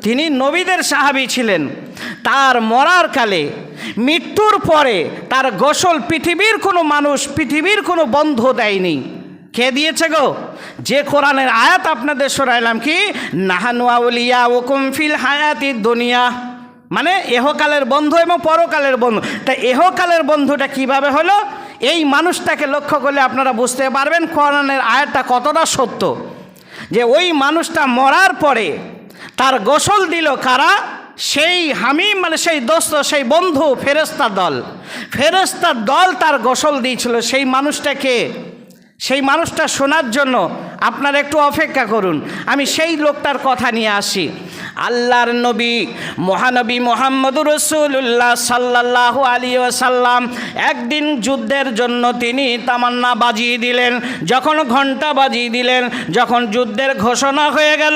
তিনি নবীদের সাহাবী ছিলেন। তার মরার কালে, মৃত্যুর পরে তার গোসল পৃথিবীর কোনো মানুষ, পৃথিবীর কোনো বন্ধু দেয়নি। কে দিয়েছে গো? যে কোরআনের আয়াত আপনাদের শোনাইলাম, কি নাহানু আউলিয়াউকুম ফিল হায়াতিদ দুনিয়া, মানে এহকালের বন্ধু এবং পরকালের বন্ধু। তা এহকালের বন্ধুটা কিভাবে হলো? এই মানুষটাকে লক্ষ্য করলে আপনারা বুঝতে পারবেন কোরআনের আয়াতটা কতটা সত্য। যে ওই মানুষটা মরার পরে তার গোসল দিল কারা? সেই হামিম, মানে সেই দোস্ত, সেই বন্ধু, ফেরেশতার দল। ফেরেশতার দল তার গোসল দিয়েছিল। সেই মানুষটাকে, সেই মানুষটা শোনার জন্য আপনারা একটু অপেক্ষা করুন, আমি সেই লোকটার কথা নিয়ে আসি। আল্লাহর নবী মহানবী মুহাম্মদুর রাসূলুল্লাহ সাল্লাল্লাহু আলাইহি ওয়াসাল্লাম একদিন যুদ্ধের জন্য তিনি তামান্না বাজিয়ে দিলেন। যখন ঘণ্টা বাজিয়ে দিলেন, যখন যুদ্ধের ঘোষণা হয়ে গেল,